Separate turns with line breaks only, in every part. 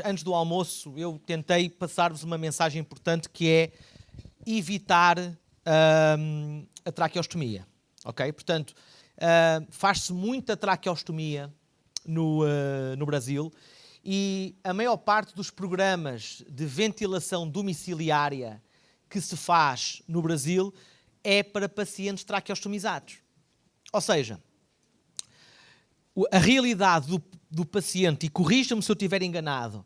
Antes do almoço, eu tentei passar-vos uma mensagem importante que é evitar a traqueostomia. Ok? Portanto, faz-se muita traqueostomia no Brasil e a maior parte dos programas de ventilação domiciliária que se faz no Brasil é para pacientes traqueostomizados. Ou seja, a realidade do paciente, e corrija-me se eu estiver enganado,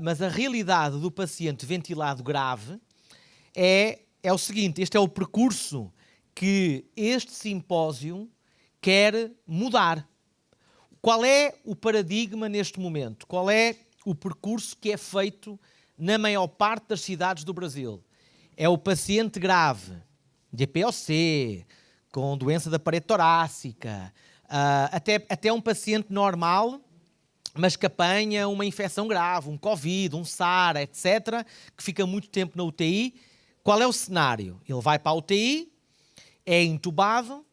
mas a realidade do paciente ventilado grave é o seguinte: este é o percurso que este simpósio quer mudar. Qual é o paradigma neste momento? Qual é o percurso que é feito na maior parte das cidades do Brasil? É o paciente grave, de EPOC, com doença da parede torácica, até um paciente normal, mas que apanha uma infecção grave, um Covid, um SARA, etc., que fica muito tempo na UTI. Qual é o cenário? Ele vai para a UTI, é intubado,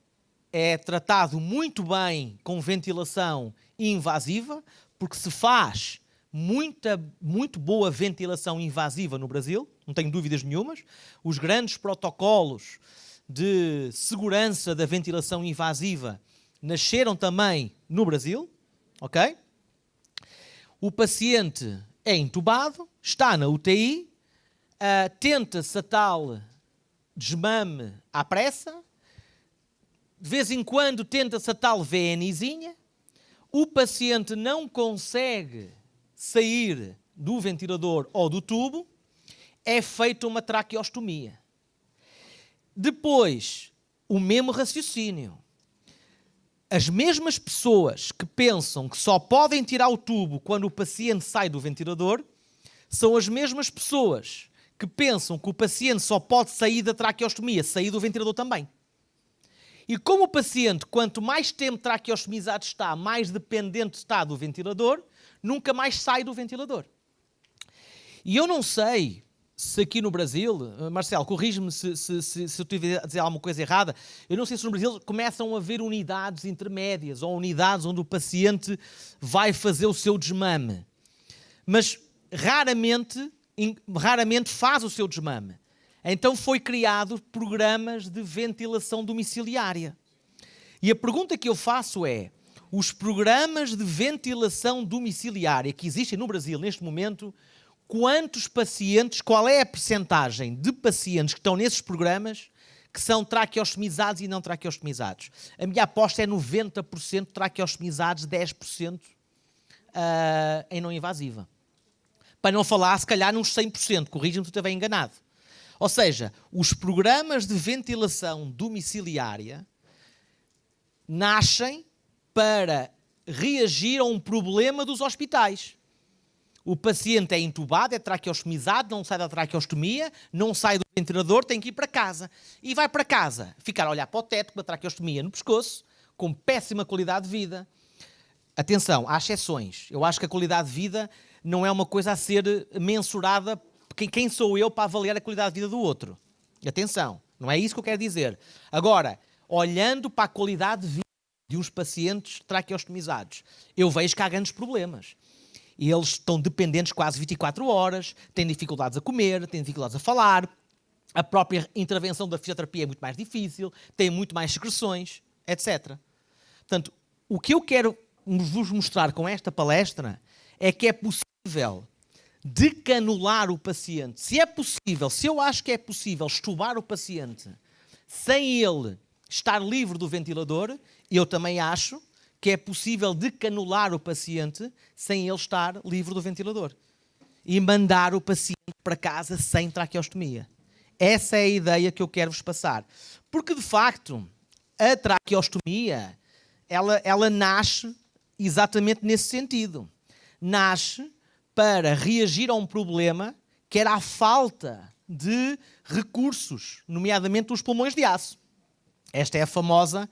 é tratado muito bem com ventilação invasiva, porque se faz muito boa ventilação invasiva no Brasil, não tenho dúvidas nenhumas. Os grandes protocolos de segurança da ventilação invasiva nasceram também no Brasil, ok? O paciente é intubado, está na UTI, tenta-se a tal desmame à pressa, de vez em quando tenta-se a tal VNzinha, o paciente não consegue sair do ventilador ou do tubo, é feita uma traqueostomia. Depois, o mesmo raciocínio. As mesmas pessoas que pensam que só podem tirar o tubo quando o paciente sai do ventilador são as mesmas pessoas que pensam que o paciente só pode sair da traqueostomia, sair do ventilador também. E como o paciente, quanto mais tempo traqueostomizado está, mais dependente está do ventilador, nunca mais sai do ventilador. E eu não sei se aqui no Brasil, Marcelo, corrige-me se eu estiver a dizer alguma coisa errada, eu não sei se no Brasil começam a haver unidades intermédias ou unidades onde o paciente vai fazer o seu desmame. Mas raramente faz o seu desmame. Então foi criado programas de ventilação domiciliária. E a pergunta que eu faço é: os programas de ventilação domiciliária que existem no Brasil neste momento, quantos pacientes, qual é a percentagem de pacientes que estão nesses programas que são traqueostomizados e não traqueostomizados? A minha aposta é 90% traqueostomizados, 10% em não invasiva. Para não falar, se calhar, uns 100%, corrija-me se eu estiver enganado. Ou seja, os programas de ventilação domiciliária nascem para reagir a um problema dos hospitais. O paciente é intubado, é traqueostomizado, não sai da traqueostomia, não sai do ventilador, tem que ir para casa. E vai para casa ficar a olhar para o teto com a traqueostomia no pescoço, com péssima qualidade de vida. Atenção, há exceções. Eu acho que a qualidade de vida não é uma coisa a ser mensurada. Quem sou eu para avaliar a qualidade de vida do outro? Atenção, não é isso que eu quero dizer. Agora, olhando para a qualidade de vida de uns pacientes traqueostomizados, eu vejo que há grandes problemas. E eles estão dependentes quase 24 horas, têm dificuldades a comer, têm dificuldades a falar, a própria intervenção da fisioterapia é muito mais difícil, têm muito mais secreções, etc. Portanto, o que eu quero vos mostrar com esta palestra é que é possível decanular o paciente. Se é possível, se eu acho que é possível estubar o paciente sem ele estar livre do ventilador, eu também acho que é possível decanular o paciente sem ele estar livre do ventilador. E mandar o paciente para casa sem traqueostomia. Essa é a ideia que eu quero vos passar. Porque, de facto, a traqueostomia, ela nasce exatamente nesse sentido. Nasce para reagir a um problema que era a falta de recursos, nomeadamente os pulmões de aço. Esta é a famosa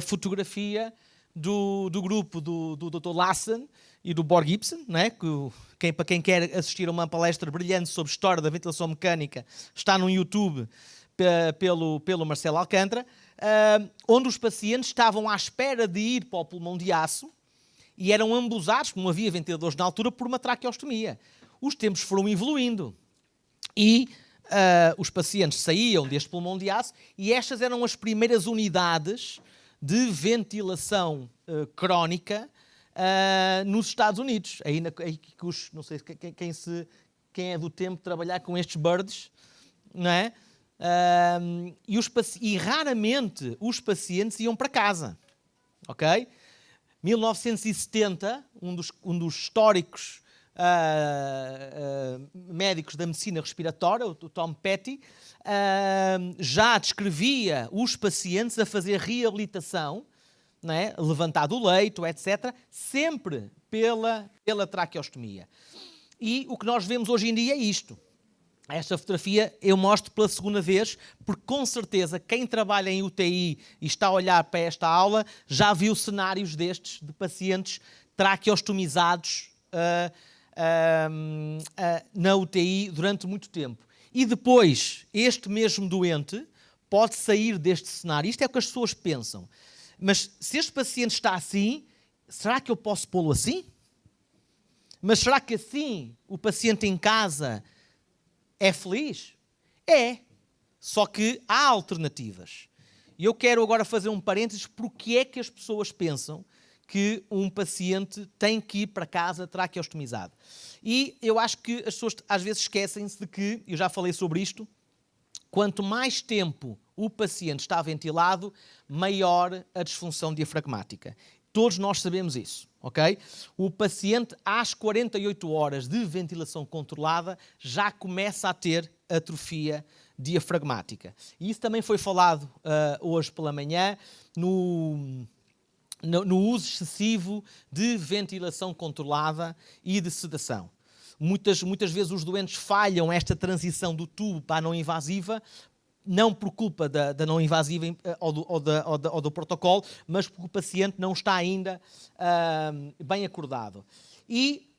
fotografia do grupo do Dr. Lassen e do Borg Gibson, né? Para quem quer assistir a uma palestra brilhante sobre história da ventilação mecânica, está no YouTube pelo Marcelo Alcântara, onde os pacientes estavam à espera de ir para o pulmão de aço e eram embusados, como não havia ventiladores na altura, por uma traqueostomia. Os tempos foram evoluindo e os pacientes saíam deste pulmão de aço e estas eram as primeiras unidades de ventilação crónica nos Estados Unidos. Não sei quem é do tempo de trabalhar com estes birds, não é? E raramente os pacientes iam para casa, ok? 1970, um dos históricos médicos da medicina respiratória, o Tom Petty, já descrevia os pacientes a fazer reabilitação, não é? Levantar do leito, etc., sempre pela traqueostomia. E o que nós vemos hoje em dia é isto. Esta fotografia eu mostro pela segunda vez, porque com certeza quem trabalha em UTI e está a olhar para esta aula já viu cenários destes de pacientes traqueostomizados na UTI durante muito tempo. E depois, este mesmo doente pode sair deste cenário. Isto é o que as pessoas pensam. Mas se este paciente está assim, será que eu posso pô-lo assim? Mas será que assim o paciente em casa é feliz? É. Só que há alternativas. E eu quero agora fazer um parênteses. Porque é que as pessoas pensam que um paciente tem que ir para casa traqueostomizado? E eu acho que as pessoas às vezes esquecem-se de que, eu já falei sobre isto, quanto mais tempo o paciente está ventilado, maior a disfunção diafragmática. Todos nós sabemos isso, ok? O paciente, às 48 horas de ventilação controlada, já começa a ter atrofia diafragmática. E isso também foi falado hoje pela manhã no uso excessivo de ventilação controlada e de sedação. Muitas vezes os doentes falham esta transição do tubo para a não invasiva, não por culpa da não invasiva ou do protocolo, mas porque o paciente não está ainda bem acordado. E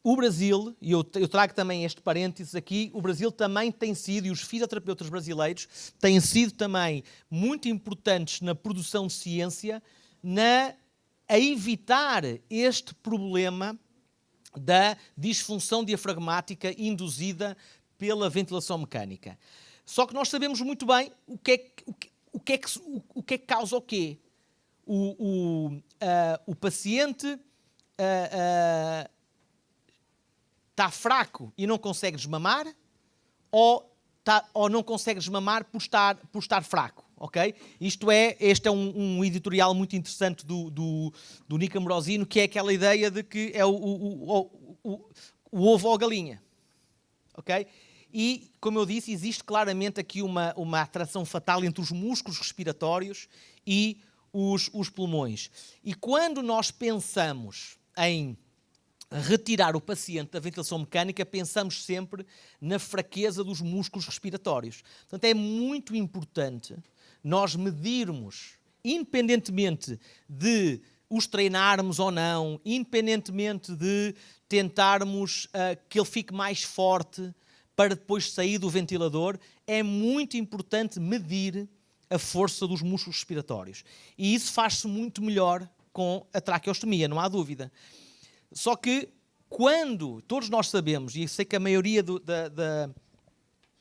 o Brasil, e eu trago também este parênteses aqui, o Brasil também tem sido, e os fisioterapeutas brasileiros têm sido também muito importantes na produção de ciência, a evitar este problema da disfunção diafragmática induzida pela ventilação mecânica. Só que nós sabemos muito bem o que é que causa o quê. O paciente está fraco e não consegue desmamar, ou não consegue desmamar por estar fraco, ok? Este é um editorial muito interessante do Nick Ambrosino, que é aquela ideia de que é o ovo ou a galinha, ok? E, como eu disse, existe claramente aqui uma atração fatal entre os músculos respiratórios e os pulmões. E quando nós pensamos em retirar o paciente da ventilação mecânica, pensamos sempre na fraqueza dos músculos respiratórios. Portanto, é muito importante nós medirmos, independentemente de os treinarmos ou não, independentemente de tentarmos que ele fique mais forte para depois sair do ventilador, é muito importante medir a força dos músculos respiratórios. E isso faz-se muito melhor com a traqueostomia, não há dúvida. Só que quando todos nós sabemos, e sei que a maioria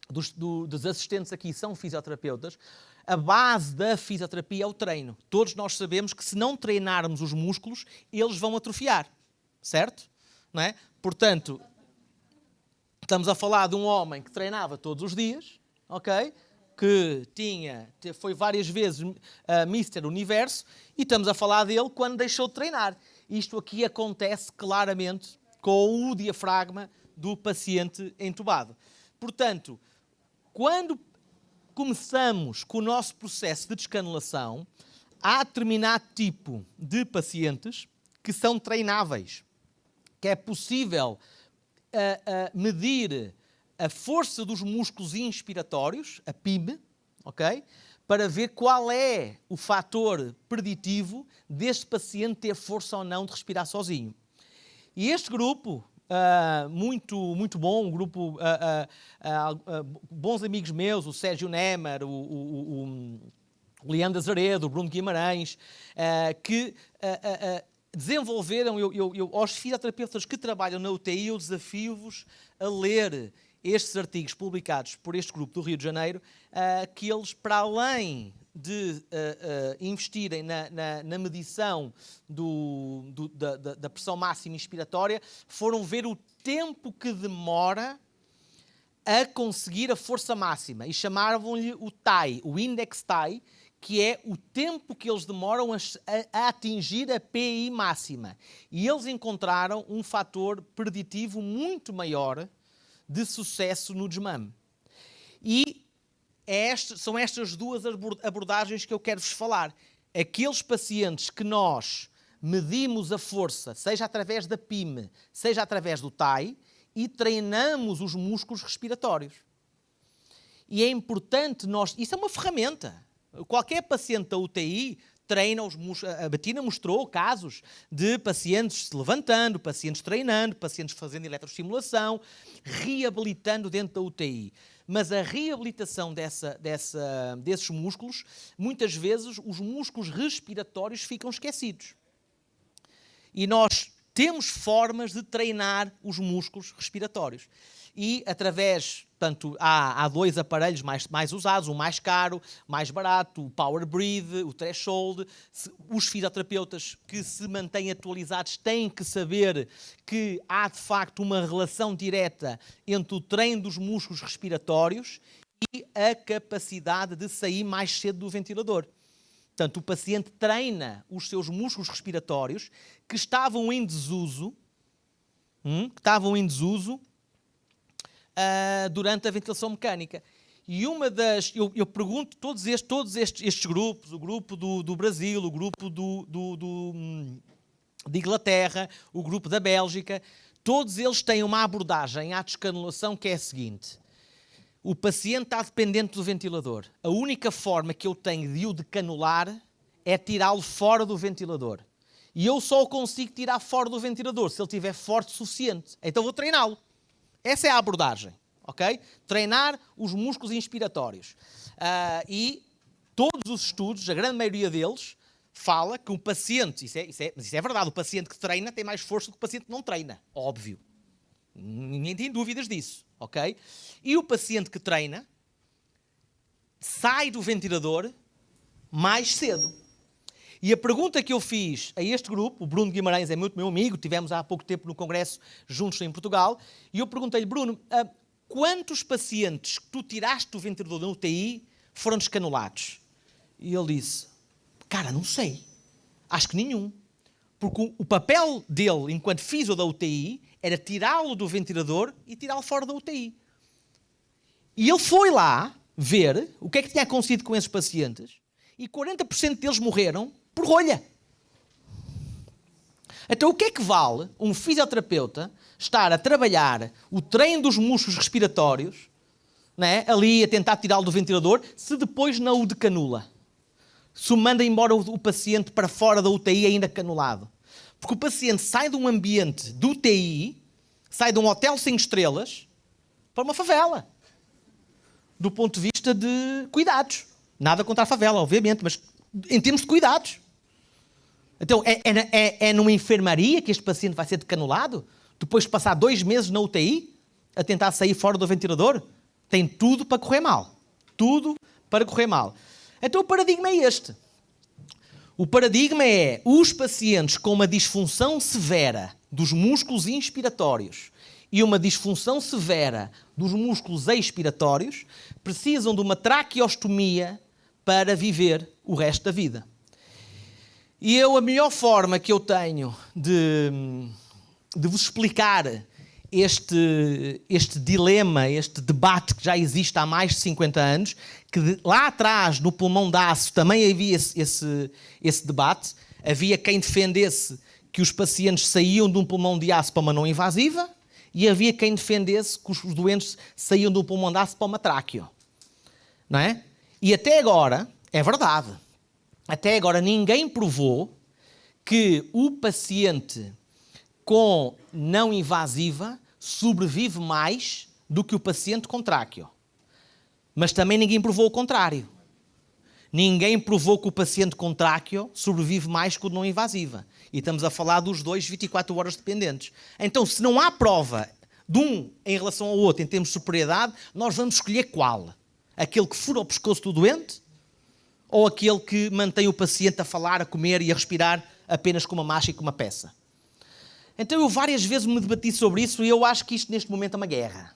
dos assistentes aqui são fisioterapeutas, a base da fisioterapia é o treino. Todos nós sabemos que se não treinarmos os músculos, eles vão atrofiar, certo? Não é? Portanto, estamos a falar de um homem que treinava todos os dias, ok? Que foi várias vezes Mr. Universo, e estamos a falar dele quando deixou de treinar. Isto aqui acontece claramente com o diafragma do paciente entubado. Portanto, quando começamos com o nosso processo de descanulação, há determinado tipo de pacientes que são treináveis, que é possível medir a força dos músculos inspiratórios, a PIM, ok? Para ver qual é o fator preditivo deste paciente ter força ou não de respirar sozinho. E este grupo, muito bom, um grupo, bons amigos meus, o Sérgio Nemer, o Leandro Azeredo, o Bruno Guimarães, que desenvolveram, aos fisioterapeutas que trabalham na UTI, eu desafio-vos a ler estes artigos publicados por este grupo do Rio de Janeiro, que eles, para além de investirem na medição da pressão máxima inspiratória, foram ver o tempo que demora a conseguir a força máxima e chamavam-lhe o TAI, o Index TAI, que é o tempo que eles demoram a atingir a PI máxima. E eles encontraram um fator preditivo muito maior de sucesso no desmame. E são estas duas abordagens que eu quero-vos falar. Aqueles pacientes que nós medimos a força, seja através da PIME, seja através do TAI, e treinamos os músculos respiratórios. E é importante isso é uma ferramenta. Qualquer paciente da UTI treina os músculos. A Betina mostrou casos de pacientes se levantando, pacientes treinando, pacientes fazendo eletroestimulação, reabilitando dentro da UTI. Mas a reabilitação desses músculos, muitas vezes os músculos respiratórios ficam esquecidos. E nós temos formas de treinar os músculos respiratórios. E através, portanto, há dois aparelhos mais usados, o mais caro, mais barato, o Power Breathe, o Threshold. Os fisioterapeutas que se mantêm atualizados têm que saber que há, de facto, uma relação direta entre o treino dos músculos respiratórios e a capacidade de sair mais cedo do ventilador. Portanto, o paciente treina os seus músculos respiratórios que estavam em desuso, durante a ventilação mecânica. E uma das... Eu pergunto, todos estes grupos, o grupo do Brasil, o grupo de Inglaterra, o grupo da Bélgica, todos eles têm uma abordagem à descanulação que é a seguinte: o paciente está dependente do ventilador. A única forma que eu tenho de o decanular é tirá-lo fora do ventilador. E eu só o consigo tirar fora do ventilador se ele estiver forte o suficiente. Então vou treiná-lo. Essa é a abordagem, ok? Treinar os músculos inspiratórios. E todos os estudos, a grande maioria deles, fala que o paciente, mas isso é verdade, o paciente que treina tem mais força do que o paciente que não treina. Óbvio. Ninguém tem dúvidas disso, ok? E o paciente que treina sai do ventilador mais cedo. E a pergunta que eu fiz a este grupo, o Bruno Guimarães é muito meu amigo, tivemos há pouco tempo no congresso juntos em Portugal, e eu perguntei-lhe: Bruno, quantos pacientes que tu tiraste do ventilador da UTI foram descanulados? E ele disse: cara, não sei, acho que nenhum. Porque o papel dele, enquanto fisio da UTI, era tirá-lo do ventilador e tirá-lo fora da UTI. E ele foi lá ver o que é que tinha acontecido com esses pacientes, e 40% deles morreram por rolha. Então o que é que vale um fisioterapeuta estar a trabalhar o treino dos músculos respiratórios, né, ali a tentar tirá-lo do ventilador, se depois não o decanula? Se o manda embora o paciente para fora da UTI ainda canulado. Porque o paciente sai de um ambiente de UTI, sai de um hotel 5 estrelas, para uma favela. Do ponto de vista de cuidados. Nada contra a favela, obviamente, mas em termos de cuidados. Então, é numa enfermaria que este paciente vai ser decanulado? Depois de passar 2 meses na UTI, a tentar sair fora do ventilador? Tem tudo para correr mal. Tudo para correr mal. Então o paradigma é este. O paradigma é os pacientes com uma disfunção severa dos músculos inspiratórios e uma disfunção severa dos músculos expiratórios precisam de uma traqueostomia para viver o resto da vida. E a melhor forma que eu tenho de vos explicar este dilema, este debate que já existe há mais de 50 anos, que lá atrás, no pulmão de aço, também havia esse debate. Havia quem defendesse que os pacientes saíam de um pulmão de aço para uma não invasiva e havia quem defendesse que os doentes saíam de um pulmão de aço para uma tráqueo. Não é? E até agora, é verdade, até agora ninguém provou que o paciente com não invasiva sobrevive mais do que o paciente com tráqueo. Mas também ninguém provou o contrário. Ninguém provou que o paciente com tráqueo sobrevive mais que o não invasiva. E estamos a falar dos dois 24 horas dependentes. Então, se não há prova de um em relação ao outro em termos de superioridade, nós vamos escolher qual? Aquele que fura o pescoço do doente ou aquele que mantém o paciente a falar, a comer e a respirar apenas com uma macha e com uma peça? Então eu várias vezes me debati sobre isso e eu acho que isto neste momento é uma guerra.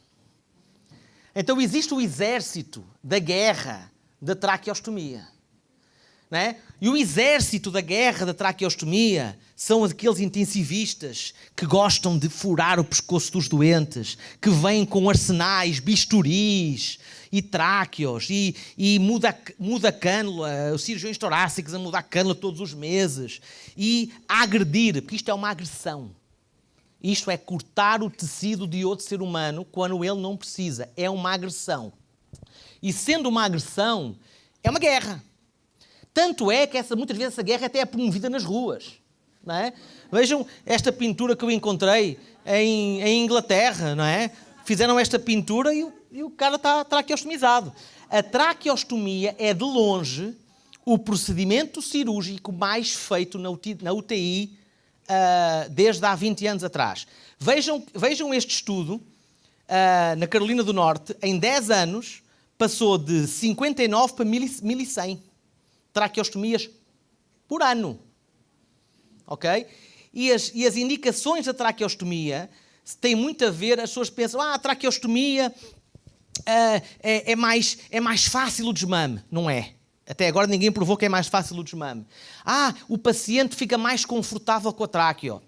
Então existe o exército da guerra da traqueostomia. Não é? E o exército da guerra da traqueostomia são aqueles intensivistas que gostam de furar o pescoço dos doentes, que vêm com arsenais, bisturis e tráqueos, e muda a cânula, os cirurgiões torácicos a mudar a cânula todos os meses, e a agredir, porque isto é uma agressão. Isto é cortar o tecido de outro ser humano quando ele não precisa. É uma agressão. E sendo uma agressão, é uma guerra. Tanto é que muitas vezes essa guerra até é promovida nas ruas. Não é? Vejam esta pintura que eu encontrei em Inglaterra. Não é? Fizeram esta pintura e o cara está traqueostomizado. A traqueostomia é, de longe, o procedimento cirúrgico mais feito na UTI desde há 20 anos atrás. Vejam este estudo na Carolina do Norte. Em 10 anos, passou de 59 para 1100 traqueostomias por ano. Ok? E as indicações da traqueostomia têm muito a ver, as pessoas pensam, a traqueostomia é mais fácil o desmame. Não é. Até agora ninguém provou que é mais fácil o desmame. O paciente fica mais confortável com a tráqueo.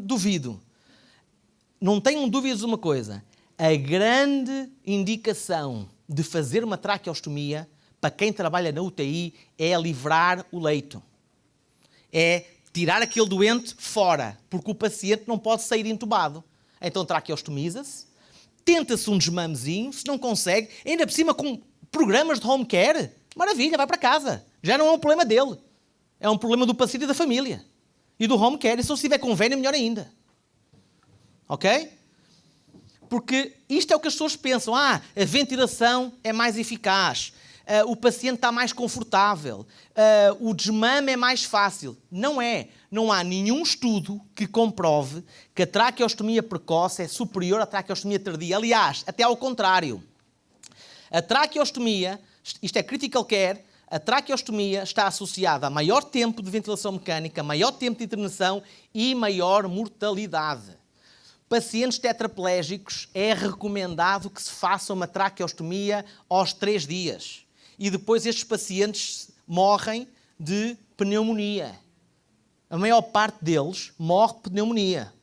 Duvido. Não tenham dúvidas de uma coisa. A grande indicação de fazer uma traqueostomia para quem trabalha na UTI é livrar o leito. É tirar aquele doente fora, porque o paciente não pode sair entubado. Então traqueostomiza-se, tenta-se um desmamezinho, se não consegue, ainda por cima com programas de home care, maravilha, vai para casa. Já não é um problema dele. É um problema do paciente e da família. E do home care, e se não tiver convênio, melhor ainda. Ok? Porque isto é o que as pessoas pensam. A ventilação é mais eficaz. O paciente está mais confortável. O desmame é mais fácil. Não é. Não há nenhum estudo que comprove que a traqueostomia precoce é superior à traqueostomia tardia. Aliás, até ao contrário. A traqueostomia, isto é critical care, a traqueostomia está associada a maior tempo de ventilação mecânica, maior tempo de internação e maior mortalidade. Pacientes tetraplégicos é recomendado que se faça uma traqueostomia aos 3 dias. E depois estes pacientes morrem de pneumonia. A maior parte deles morre de pneumonia.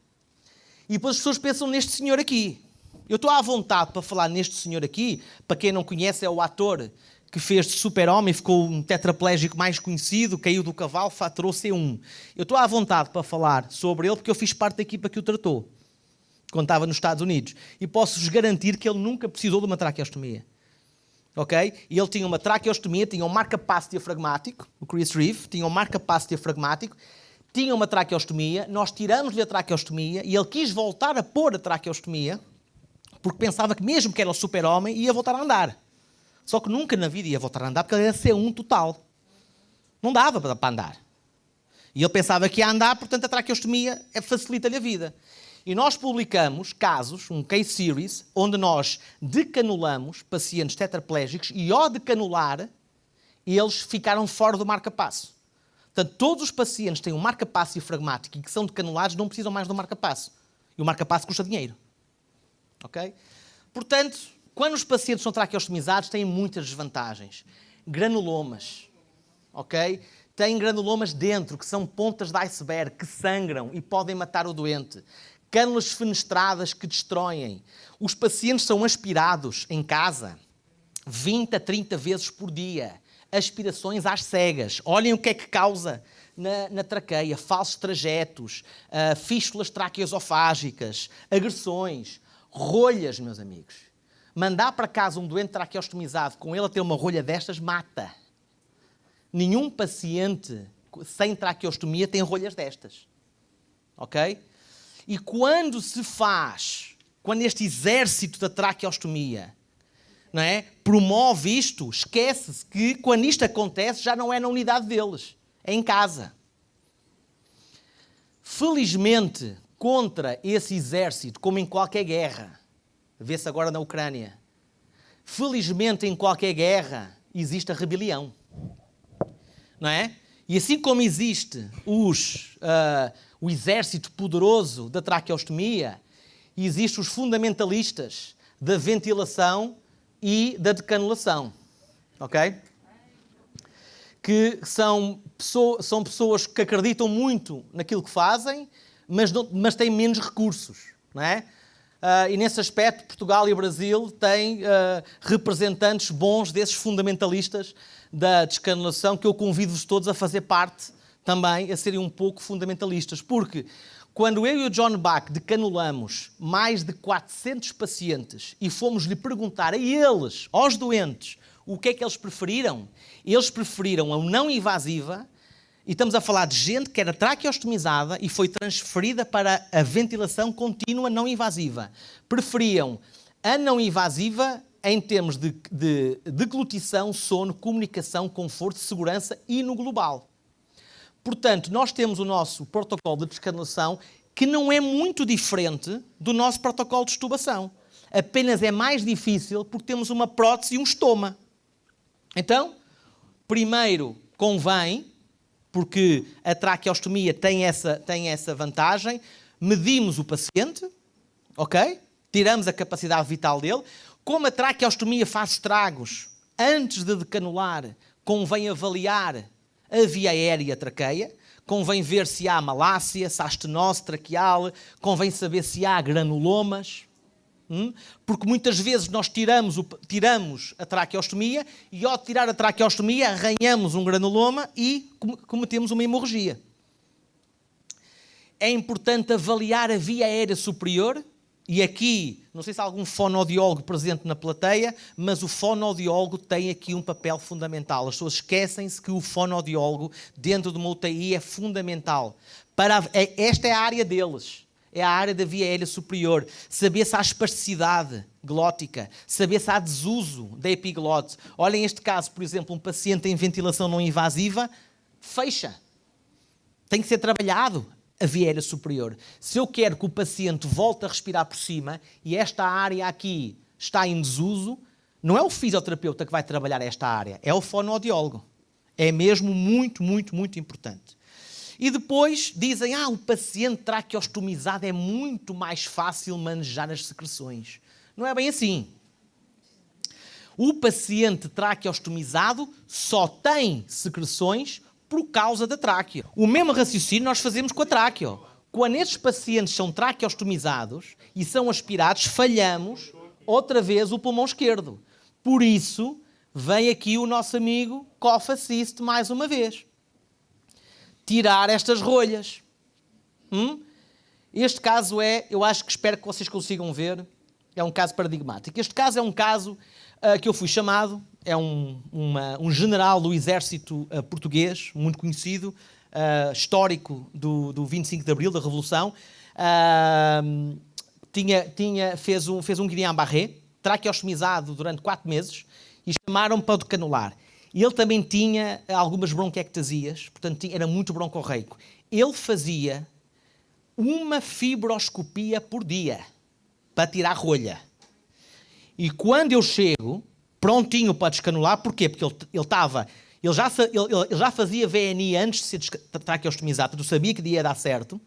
E depois as pessoas pensam neste senhor aqui. Eu estou à vontade para falar neste senhor aqui. Para quem não conhece, é o ator que fez de Super-Homem, ficou um tetraplégico mais conhecido, caiu do cavalo, faturou C1. Eu estou à vontade para falar sobre ele porque eu fiz parte da equipa que o tratou, quando estava nos Estados Unidos. E posso-vos garantir que ele nunca precisou de uma traqueostomia. Ok? E ele tinha uma traqueostomia, tinha um marca-passo diafragmático, o Chris Reeve, tinha um marca-passo diafragmático, tinha uma traqueostomia, nós tiramos-lhe a traqueostomia e ele quis voltar a pôr a traqueostomia porque pensava que mesmo que era o Super-Homem ia voltar a andar. Só que nunca na vida ia voltar a andar porque ele era C1 total. Não dava para andar. E ele pensava que ia andar, portanto a traqueostomia facilita-lhe a vida. E nós publicamos casos, um case series, onde nós decanulamos pacientes tetraplégicos e ao decanular, eles ficaram fora do marca-passo. Portanto, todos os pacientes que têm um marca-passo diafragmático e que são decanulados não precisam mais do marca-passo. E o marca-passo custa dinheiro. Ok? Portanto, quando os pacientes são traqueostomizados, têm muitas desvantagens. Granulomas. Ok? Têm granulomas dentro, que são pontas de iceberg, que sangram e podem matar o doente. Cânulas fenestradas que destroem. Os pacientes são aspirados em casa 20 a 30 vezes por dia. Aspirações às cegas. Olhem o que é que causa na traqueia. Falsos trajetos, fístulas traqueosofágicas, agressões, rolhas, meus amigos. Mandar para casa um doente traqueostomizado com ele a ter uma rolha destas mata. Nenhum paciente sem traqueostomia tem rolhas destas. Ok? E quando este exército da traqueostomia não é? Promove isto, esquece-se que quando isto acontece já não é na unidade deles, é em casa. Felizmente, contra esse exército, como em qualquer guerra, vê-se agora na Ucrânia, felizmente em qualquer guerra existe a rebelião, não é? E assim como existe o exército poderoso da traqueostomia, existem os fundamentalistas da ventilação e da decanulação, ok? Que são pessoas que acreditam muito naquilo que fazem, mas têm menos recursos, não é? E nesse aspecto, Portugal e o Brasil têm representantes bons desses fundamentalistas da descanulação, que eu convido-vos todos a fazer parte também, a serem um pouco fundamentalistas. Porque quando eu e o John Bach decanulamos mais de 400 pacientes e fomos-lhe perguntar a eles, aos doentes, o que é que eles preferiram, eles preferiram a não invasiva, e estamos a falar de gente que era traqueostomizada e foi transferida para a ventilação contínua não invasiva. Preferiam a não invasiva em termos de deglutição, sono, comunicação, conforto, segurança e no global. Portanto, nós temos o nosso protocolo de descanulação que não é muito diferente do nosso protocolo de extubação. Apenas é mais difícil porque temos uma prótese e um estoma. Então, primeiro convém, porque a traqueostomia tem essa vantagem, medimos o paciente, ok? Tiramos a capacidade vital dele. Como a traqueostomia faz estragos, antes de decanular, convém avaliar a via aérea traqueia, convém ver se há malácia, se há estenose traqueal, convém saber se há granulomas, porque muitas vezes nós tiramos a traqueostomia e ao tirar a traqueostomia arranhamos um granuloma e cometemos uma hemorragia. É importante avaliar a via aérea superior. E aqui, não sei se há algum fonoaudiólogo presente na plateia, mas o fonoaudiólogo tem aqui um papel fundamental. As pessoas esquecem-se que o fonoaudiólogo, dentro de uma UTI, é fundamental. Esta é a área deles. É a área da via aérea superior. Saber se há espasticidade glótica, saber se há desuso da epiglote. Olhem este caso, por exemplo, um paciente em ventilação não invasiva, fecha. Tem que ser trabalhado a via aérea superior. Se eu quero que o paciente volte a respirar por cima e esta área aqui está em desuso, não é o fisioterapeuta que vai trabalhar esta área, é o fonoaudiólogo. É mesmo muito, muito, muito importante. E depois dizem, o paciente traqueostomizado é muito mais fácil manejar as secreções. Não é bem assim. O paciente traqueostomizado só tem secreções por causa da tráqueo. O mesmo raciocínio nós fazemos com a tráqueo. Quando esses pacientes são traqueostomizados e são aspirados, falhamos outra vez o pulmão esquerdo. Por isso, vem aqui o nosso amigo Cough Assist mais uma vez. Tirar estas rolhas. Este caso espero que vocês consigam ver, é um caso paradigmático. Este caso é um caso que eu fui chamado, é um general do exército português, muito conhecido, histórico do 25 de Abril, da Revolução. Fez um Guillain-Barré, traqueostomizado durante 4 meses, e chamaram-me para o decanular. Ele também tinha algumas bronquiectasias, portanto era muito broncorreico. Ele fazia uma fibroscopia por dia para tirar rolha. E quando eu chego, prontinho para descanular, porquê? Porque ele já fazia VNI antes de ser traqueostomizado, portanto eu sabia que ia dar certo.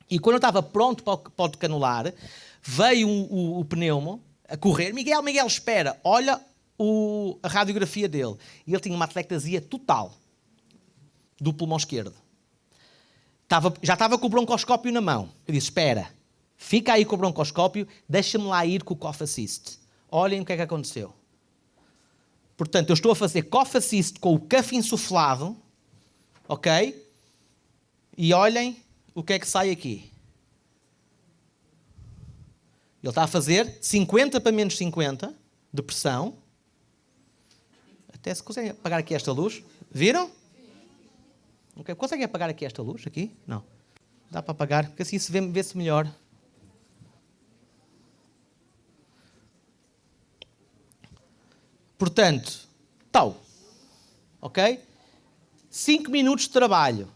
E quando eu estava pronto para o decanular, veio o pneumo a correr. Miguel, espera, olha a radiografia dele. E ele tinha uma atelectasia total do pulmão esquerdo. Já estava com o broncoscópio na mão. Eu disse, espera, fica aí com o broncoscópio, deixa-me lá ir com o Cough Assist. Olhem o que é que aconteceu. Portanto, eu estou a fazer Cough Assist com o cuff insuflado, ok? E olhem o que é que sai aqui. Ele está a fazer 50 para menos 50 de pressão. Até se conseguem apagar aqui esta luz. Viram? Okay. Conseguem apagar aqui esta luz? Aqui? Não. Dá para apagar, porque assim vê-se melhor. Portanto, tal. Ok? 5 minutos de trabalho.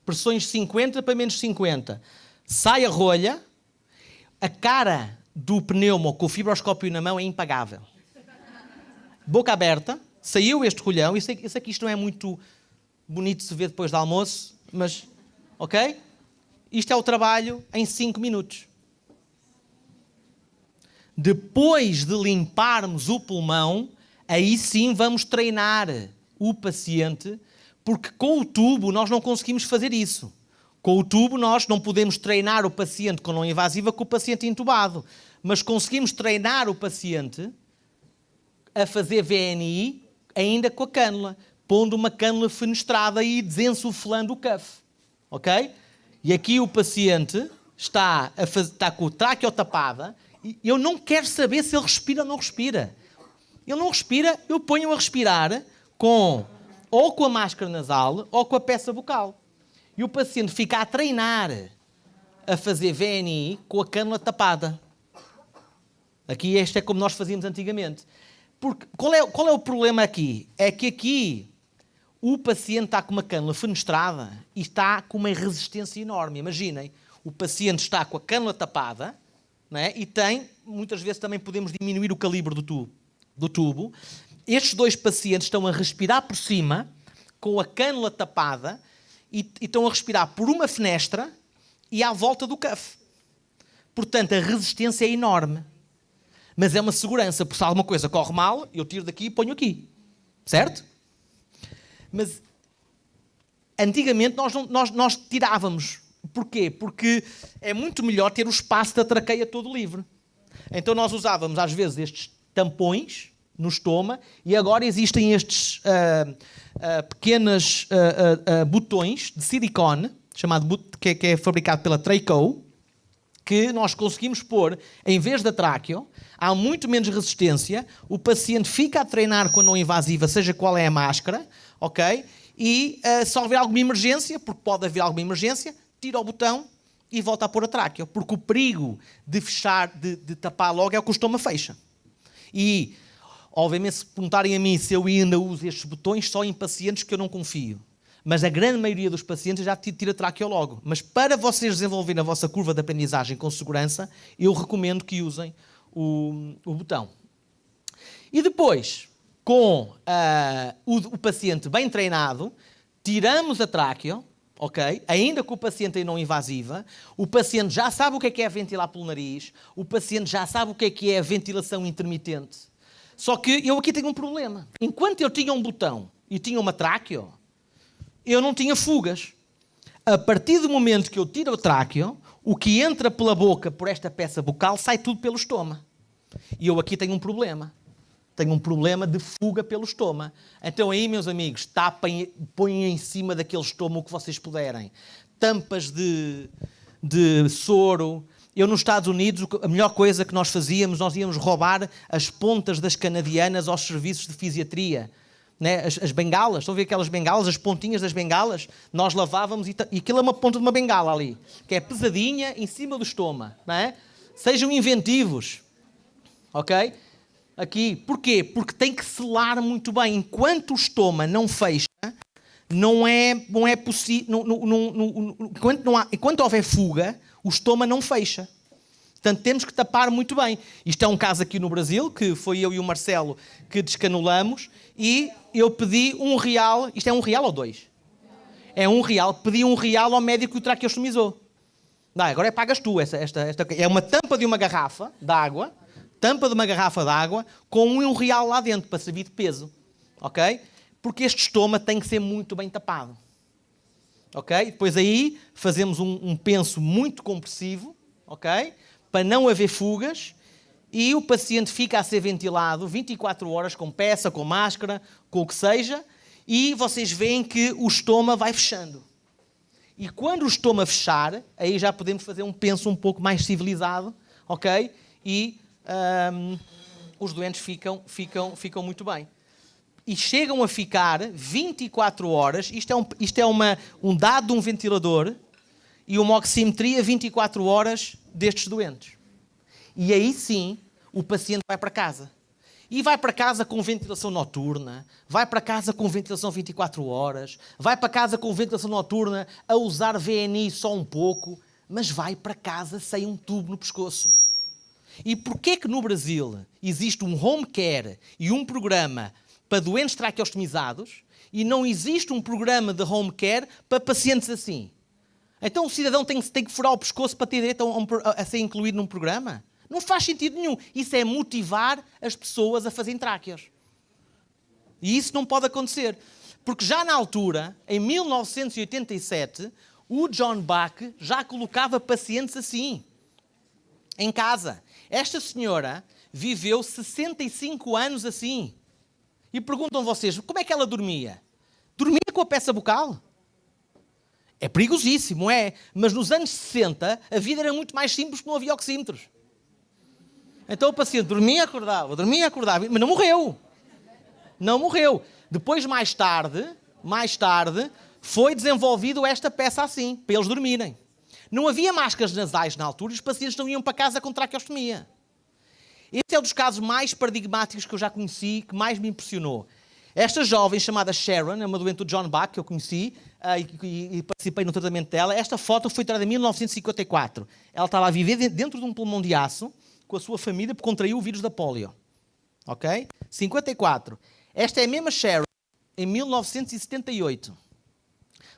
Pressões 50 para menos 50. Sai a rolha. A cara do pneumo com o fibroscópio na mão é impagável. Boca aberta. Saiu este rolhão. Eu sei que isto não é muito bonito de se ver depois do almoço, mas... Ok? Isto é o trabalho em 5 minutos. Depois de limparmos o pulmão, aí sim vamos treinar o paciente, porque com o tubo nós não conseguimos fazer isso. Com o tubo nós não podemos treinar o paciente com não invasiva com o paciente intubado, mas conseguimos treinar o paciente a fazer VNI ainda com a cânula, pondo uma cânula fenestrada e desinsuflando o cuff. Ok? E aqui o paciente está com o tráqueo tapada e eu não quero saber se ele respira ou não respira. Ele não respira, eu ponho a respirar ou com a máscara nasal ou com a peça bucal. E o paciente fica a treinar a fazer VNI com a cânula tapada. Aqui este é como nós fazíamos antigamente. Porque qual é o problema aqui? É que aqui o paciente está com uma cânula fenestrada e está com uma resistência enorme. Imaginem, o paciente está com a cânula tapada, né, e muitas vezes também podemos diminuir o calibre do tubo. Estes dois pacientes estão a respirar por cima, com a cânula tapada, e estão a respirar por uma fenestra e à volta do cuff. Portanto, a resistência é enorme. Mas é uma segurança, porque se alguma coisa corre mal, eu tiro daqui e ponho aqui. Certo? Mas, antigamente, nós tirávamos. Porquê? Porque é muito melhor ter o espaço da traqueia todo livre. Então, nós usávamos, às vezes, estes tampões no estômago e agora existem estes pequenos botões de silicone, que é fabricado pela Traco, que nós conseguimos pôr, em vez da tráqueo, há muito menos resistência, o paciente fica a treinar com a não invasiva, seja qual é a máscara, ok? E se houver alguma emergência, porque pode haver alguma emergência, tira o botão e volta a pôr a tráqueo, porque o perigo de fechar, de tapar logo, é o que o estômago fecha. E, obviamente, se perguntarem a mim se eu ainda uso estes botões, só em pacientes que eu não confio. Mas a grande maioria dos pacientes já tira tráqueo logo. Mas para vocês desenvolverem a vossa curva de aprendizagem com segurança, eu recomendo que usem o botão. E depois, com o paciente bem treinado, tiramos a tráqueo, ok? Ainda com o paciente em não invasiva, o paciente já sabe o que é ventilar pelo nariz, o paciente já sabe o que é a ventilação intermitente. Só que eu aqui tenho um problema. Enquanto eu tinha um botão e tinha uma tráqueo, eu não tinha fugas. A partir do momento que eu tiro o tráqueo, o que entra pela boca por esta peça bucal sai tudo pelo estômago. E eu aqui tenho um problema. Tenho um problema de fuga pelo estômago. Então aí, meus amigos, põem em cima daquele estômago o que vocês puderem. Tampas de soro. Eu, nos Estados Unidos, a melhor coisa que nós fazíamos, nós íamos roubar as pontas das canadianas aos serviços de fisiatria. Né? As bengalas, estão a ver aquelas bengalas, as pontinhas das bengalas, nós lavávamos e aquilo é uma ponta de uma bengala ali, que é pesadinha em cima do estômago. Não é? Sejam inventivos. Ok? Aqui, porquê? Porque tem que selar muito bem. Enquanto o estômago não fecha, não é possível. Enquanto houver fuga, o estômago não fecha. Portanto, temos que tapar muito bem. Isto é um caso aqui no Brasil, que foi eu e o Marcelo que descanulamos, e eu pedi R$1. Isto é R$1 ou 2? É R$1. Pedi R$1 ao médico que o traqueostomizou. Não, agora pagas tu. Esta é uma tampa de uma garrafa de água. Tampa de uma garrafa de água com R$1 lá dentro, para servir de peso. Ok? Porque este estômago tem que ser muito bem tapado. Ok? Depois aí fazemos um penso muito compressivo, ok? Para não haver fugas, e o paciente fica a ser ventilado 24 horas com peça, com máscara, com o que seja, e vocês veem que o estômago vai fechando. E quando o estômago fechar, aí já podemos fazer um penso um pouco mais civilizado, ok? E os doentes ficam muito bem. E chegam a ficar 24 horas, isto é um dado de um ventilador, e uma oximetria 24 horas destes doentes. E aí sim, o paciente vai para casa. E vai para casa com ventilação noturna, vai para casa com ventilação 24 horas, vai para casa com ventilação noturna a usar VNI só um pouco, mas vai para casa sem um tubo no pescoço. E porquê que no Brasil existe um home care e um programa para doentes traqueostomizados e não existe um programa de home care para pacientes assim? Então o cidadão tem que furar o pescoço para ter direito a ser incluído num programa? Não faz sentido nenhum. Isso é motivar as pessoas a fazerem tráqueos. E isso não pode acontecer. Porque já na altura, em 1987, o John Bach já colocava pacientes assim, em casa. Esta senhora viveu 65 anos assim. E perguntam vocês, como é que ela dormia? Dormia com a peça bucal? É perigosíssimo, é. Mas nos anos 60, a vida era muito mais simples porque não havia oxímetros. Então o paciente dormia, acordava, mas não morreu. Não morreu. Depois, mais tarde, foi desenvolvido esta peça assim, para eles dormirem. Não havia máscaras nasais na altura e os pacientes não iam para casa com traqueostomia. Esse é um dos casos mais paradigmáticos que eu já conheci, que mais me impressionou. Esta jovem chamada Sharon, é uma doente do John Bach, que eu conheci e participei no tratamento dela. Esta foto foi tirada em 1954. Ela estava a viver dentro de um pulmão de aço, com a sua família, porque contraiu o vírus da polio. Ok? 54. Esta é a mesma Sharon, em 1978.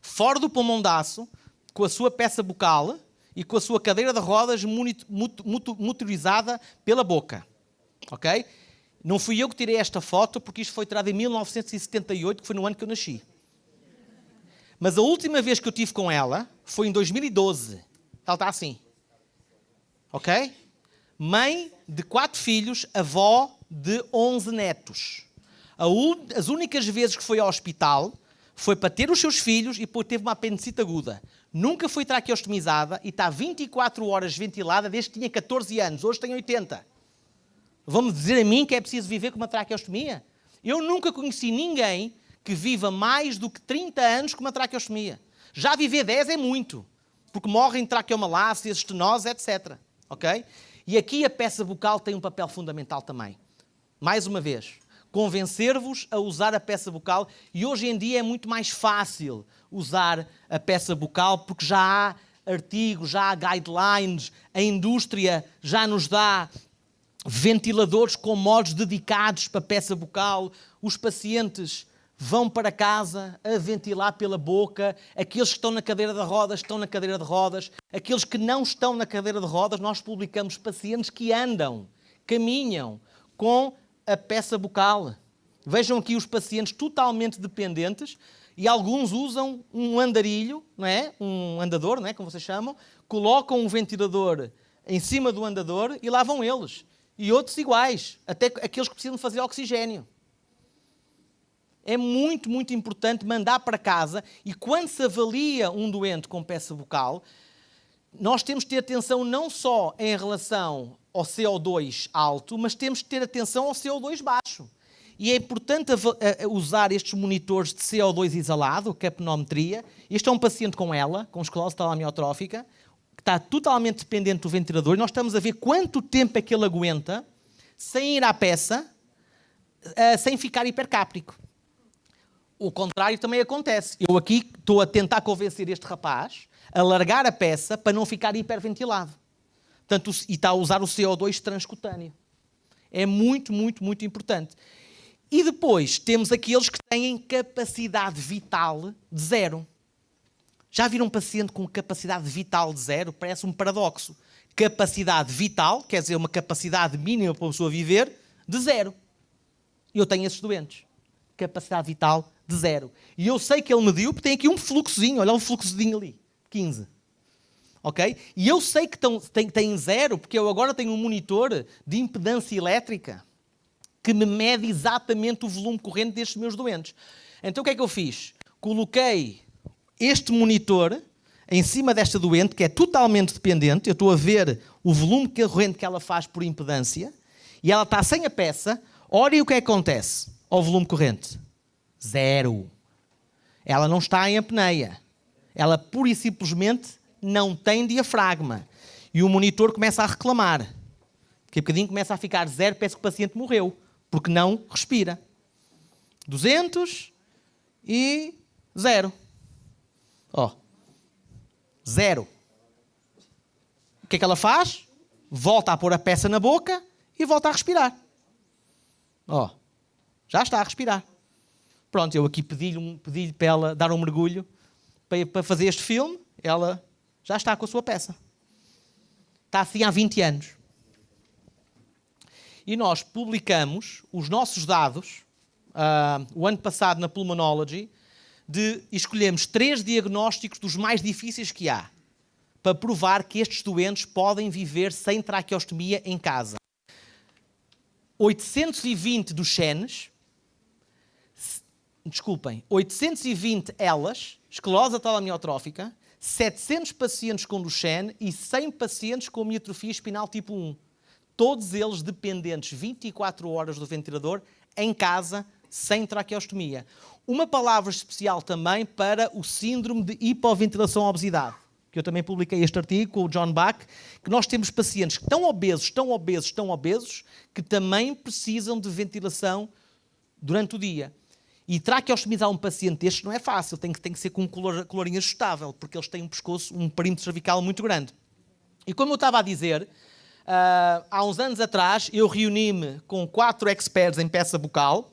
Fora do pulmão de aço, com a sua peça bucal e com a sua cadeira de rodas motorizada pela boca. Ok? Não fui eu que tirei esta foto, porque isto foi tirado em 1978, que foi no ano que eu nasci. Mas a última vez que eu estive com ela foi em 2012. Ela está assim. Ok? Mãe de 4 filhos, avó de 11 netos. As únicas vezes que foi ao hospital foi para ter os seus filhos e depois teve uma apendicite aguda. Nunca foi traqueostomizada e está 24 horas ventilada desde que tinha 14 anos. Hoje tem 80. Vão-me dizer a mim que é preciso viver com uma traqueostomia? Eu nunca conheci ninguém que viva mais do que 30 anos com uma traqueostomia. Já viver 10 é muito, porque morrem de traqueomalácias, estenose, etc. Ok? E aqui a peça bucal tem um papel fundamental também. Mais uma vez, convencer-vos a usar a peça bucal. E hoje em dia é muito mais fácil usar a peça bucal porque já há artigos, já há guidelines, a indústria já nos dá ventiladores com modos dedicados para a peça bucal. Os pacientes vão para casa a ventilar pela boca. Aqueles que estão na cadeira de rodas, estão na cadeira de rodas. Aqueles que não estão na cadeira de rodas, nós publicamos pacientes que andam, caminham com a peça bucal. Vejam aqui os pacientes totalmente dependentes e alguns usam um andarilho, não é? Um andador, não é? Como vocês chamam, colocam um ventilador em cima do andador e lá vão eles. E outros iguais, até aqueles que precisam fazer oxigênio. É muito, muito importante mandar para casa e quando se avalia um doente com peça bucal, nós temos que ter atenção não só em relação ao CO2 alto, mas temos que ter atenção ao CO2 baixo. E é importante usar estes monitores de CO2 exalado, capnometria. Este é um paciente com ELA, com esclerose lateral amiotrófica, que está totalmente dependente do ventilador. E nós estamos a ver quanto tempo é que ele aguenta sem ir à peça, sem ficar hipercáprico. O contrário também acontece. Eu aqui estou a tentar convencer este rapaz a largar a peça para não ficar hiperventilado. Portanto, e está a usar o CO2 transcutâneo. É muito, muito, muito importante. E depois temos aqueles que têm capacidade vital de 0. Já viram um paciente com capacidade vital de 0? Parece um paradoxo. Capacidade vital, quer dizer, uma capacidade mínima para uma pessoa viver, de 0. Eu tenho esses doentes. Capacidade vital de 0. E eu sei que ele mediu, porque tem aqui um fluxozinho. Olha um fluxozinho ali. 15. Ok? E eu sei que tem 0, porque eu agora tenho um monitor de impedância elétrica que me mede exatamente o volume corrente destes meus doentes. Então o que é que eu fiz? Coloquei este monitor em cima desta doente, que é totalmente dependente. Eu estou a ver o volume corrente que ela faz por impedância e ela está sem a peça. Olhem o que é que acontece ao volume corrente. 0. Ela não está em apneia. Ela pura e simplesmente não tem diafragma. E o monitor começa a reclamar. Daqui a bocadinho começa a ficar 0, parece que o paciente morreu. porque não respira. 200 e 0. Ó, 0. O que é que ela faz? Volta a pôr a peça na boca e volta a respirar. Ó, já está a respirar. Pronto, eu aqui pedi-lhe para ela dar um mergulho para fazer este filme. Ela já está com a sua peça. Está assim há 20 anos. E nós publicamos os nossos dados, o ano passado na Pulmonology, e escolhemos 3 diagnósticos dos mais difíceis que há, para provar que estes doentes podem viver sem traqueostomia em casa. 820 elas, esclerose atal amiotrófica, 700 pacientes com Duchenne e 100 pacientes com miotrofia espinal tipo 1. Todos eles dependentes 24 horas do ventilador, em casa, sem traqueostomia. Uma palavra especial também para o síndrome de hipoventilação-obesidade, que eu também publiquei este artigo com o John Bach, que nós temos pacientes que estão obesos, que também precisam de ventilação durante o dia. E traqueostomizar um paciente destes não é fácil, tem que ser com um colorinho ajustável, porque eles têm um pescoço, um perímetro cervical muito grande. E como eu estava a dizer, há uns anos atrás eu reuni-me com 4 experts em peça bucal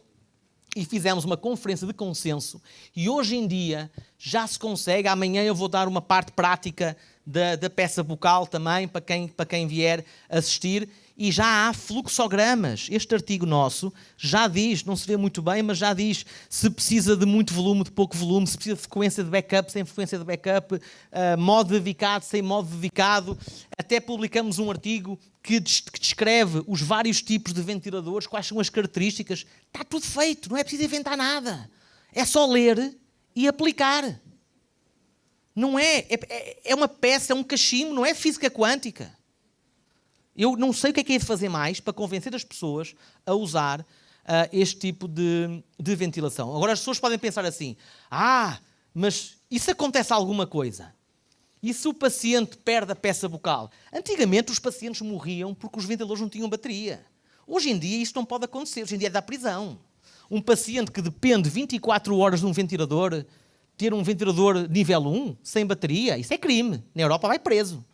e fizemos uma conferência de consenso. E hoje em dia já se consegue, amanhã eu vou dar uma parte prática da peça bucal também, para quem vier assistir, e já há fluxogramas. Este artigo nosso já diz, não se vê muito bem, mas já diz se precisa de muito volume, de pouco volume, se precisa de frequência de backup, sem frequência de backup, modo dedicado, sem modo dedicado. Até publicamos um artigo que descreve os vários tipos de ventiladores, quais são as características. Está tudo feito, não é preciso inventar nada. É só ler e aplicar. Não é uma peça, é um cachimbo, não é física quântica. Eu não sei o que é de fazer mais para convencer as pessoas a usar este tipo de ventilação. Agora as pessoas podem pensar assim, mas e se acontece alguma coisa? E se o paciente perde a peça bucal? Antigamente os pacientes morriam porque os ventiladores não tinham bateria. Hoje em dia isso não pode acontecer, hoje em dia é da prisão. Um paciente que depende 24 horas de um ventilador, ter um ventilador nível 1, sem bateria, isso é crime. Na Europa vai preso.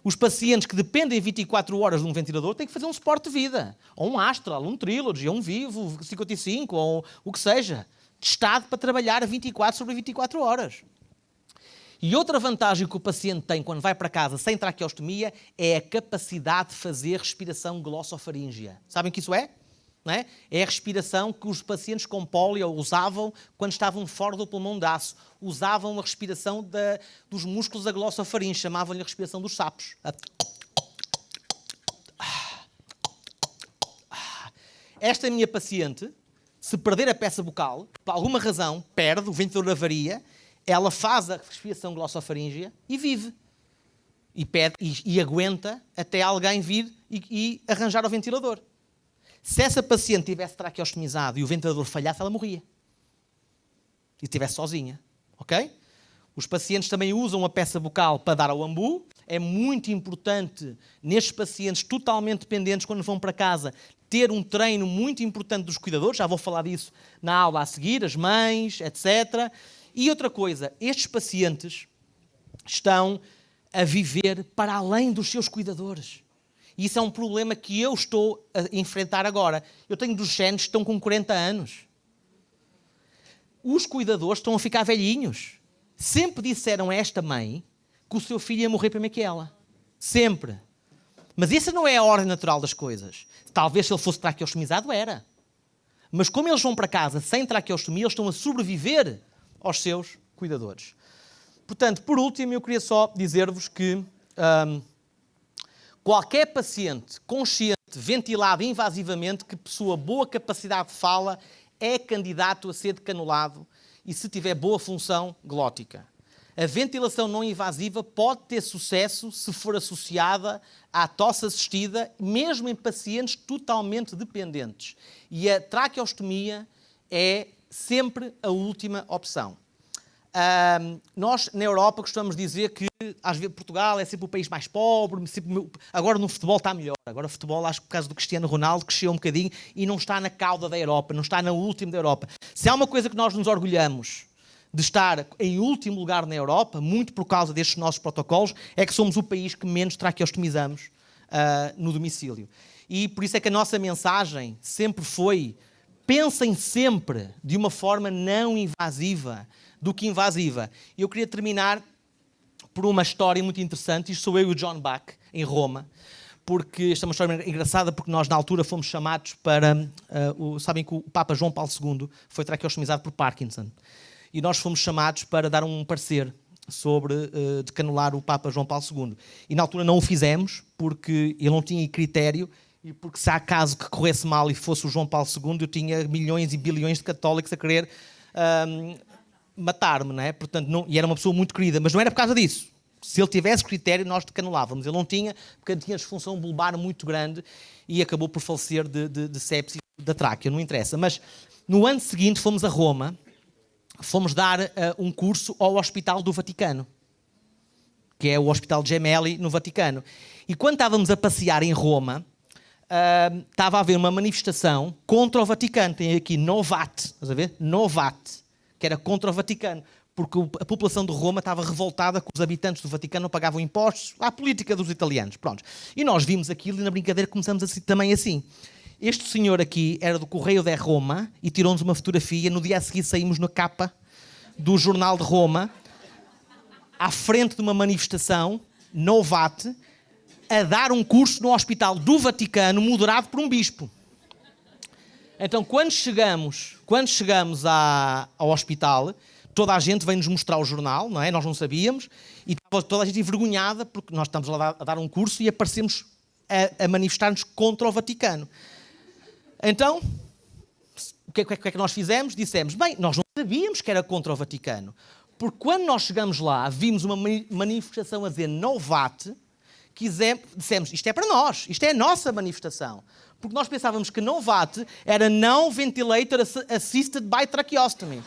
Os pacientes que dependem 24 horas de um ventilador têm que fazer um suporte de vida. Ou um Astral, um Trilogy, ou um Vivo 55, ou o que seja. Testado para trabalhar 24 sobre 24 horas. E outra vantagem que o paciente tem quando vai para casa sem traqueostomia é a capacidade de fazer respiração glossofaríngea. Sabem o que isso é? Não é? É a respiração que os pacientes com pólio usavam quando estavam fora do pulmão de aço. Usavam a respiração dos músculos da glossofaringe, chamavam-lhe a respiração dos sapos. Esta minha paciente, se perder a peça bucal, por alguma razão, perde, o ventilador avaria, ela faz a respiração glossofaríngea e vive. E aguenta até alguém vir e arranjar o ventilador. Se essa paciente tivesse traqueostomizado e o ventilador falhasse, ela morria. E estivesse sozinha. Ok? Os pacientes também usam a peça bucal para dar ao ambu. É muito importante, nestes pacientes totalmente dependentes, quando vão para casa, ter um treino muito importante dos cuidadores. Já vou falar disso na aula a seguir, as mães, etc. E outra coisa, estes pacientes estão a viver para além dos seus cuidadores. E isso é um problema que eu estou a enfrentar agora. Eu tenho Duchennes que estão com 40 anos. Os cuidadores estão a ficar velhinhos. Sempre disseram a esta mãe que o seu filho ia morrer primeiro que ela. Sempre. Mas essa não é a ordem natural das coisas. Talvez se ele fosse traqueostomizado, era. Mas como eles vão para casa sem traqueostomia, eles estão a sobreviver aos seus cuidadores. Portanto, por último, eu queria só dizer-vos que qualquer paciente consciente, ventilado invasivamente, que possua boa capacidade de fala, é candidato a ser decanulado e se tiver boa função glótica. A ventilação não invasiva pode ter sucesso se for associada à tosse assistida, mesmo em pacientes totalmente dependentes. E a traqueostomia é sempre a última opção. Nós, na Europa, costumamos dizer que às vezes Portugal é sempre o país mais pobre, agora no futebol está melhor. Agora o futebol, acho que por causa do Cristiano Ronaldo, cresceu um bocadinho e não está na cauda da Europa, não está na última da Europa. Se há uma coisa que nós nos orgulhamos de estar em último lugar na Europa, muito por causa destes nossos protocolos, é que somos o país que menos traqueostomizamos no domicílio. E por isso é que a nossa mensagem sempre foi: pensem sempre de uma forma não invasiva do que invasiva. E eu queria terminar por uma história muito interessante. Isto sou eu e o John Bach, em Roma, porque esta é uma história engraçada, porque nós na altura fomos chamados para... sabem que o Papa João Paulo II foi traqueostomizado por Parkinson. E nós fomos chamados para dar um parecer sobre decanular o Papa João Paulo II. E na altura não o fizemos, porque ele não tinha critério, e porque se há caso que corresse mal e fosse o João Paulo II, eu tinha milhões e bilhões de católicos a querer matar-me, não é? Portanto, e era uma pessoa muito querida, mas não era por causa disso. Se ele tivesse critério, nós decanulávamos. Ele não tinha, porque tinha disfunção bulbar muito grande e acabou por falecer de sepsis da tráquea, não interessa. Mas no ano seguinte fomos a Roma, fomos dar um curso ao Hospital do Vaticano, que é o Hospital Gemelli no Vaticano. E quando estávamos a passear em Roma, estava a haver uma manifestação contra o Vaticano. Tem aqui Novat, estás a ver? Novat, que era contra o Vaticano, porque a população de Roma estava revoltada que os habitantes do Vaticano não pagavam impostos à política dos italianos. Pronto. E nós vimos aquilo e na brincadeira começamos também assim. Este senhor aqui era do Correio de Roma e tirou-nos uma fotografia. No dia a seguir saímos na capa do Jornal de Roma, à frente de uma manifestação, Novat, a dar um curso no Hospital do Vaticano, moderado por um bispo. Então, quando chegamos ao hospital, toda a gente veio-nos mostrar o jornal, não é? Nós não sabíamos, e estava toda a gente envergonhada, porque nós estamos lá a dar um curso e aparecemos a manifestar-nos contra o Vaticano. Então, o que é que nós fizemos? Dissemos, bem, nós não sabíamos que era contra o Vaticano, porque quando nós chegamos lá, vimos uma manifestação a dizer Novat, dissemos, isto é para nós, isto é a nossa manifestação. Porque nós pensávamos que Novat era não Ventilator Assisted by Tracheostomy.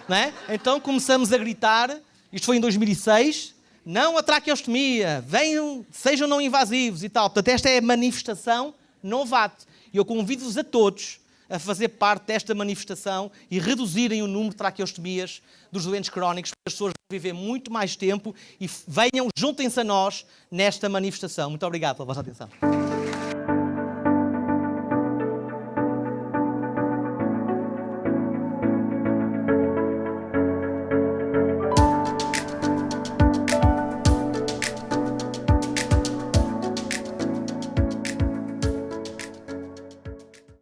Não é? Então começamos a gritar, isto foi em 2006, não a traqueostomia, venham, sejam não invasivos e tal. Portanto, esta é a manifestação Novat. E eu convido-vos a todos a fazer parte desta manifestação e reduzirem o número de traqueostomias dos doentes crónicos, para as pessoas viver muito mais tempo e venham, juntem-se a nós nesta manifestação. Muito obrigado pela vossa atenção.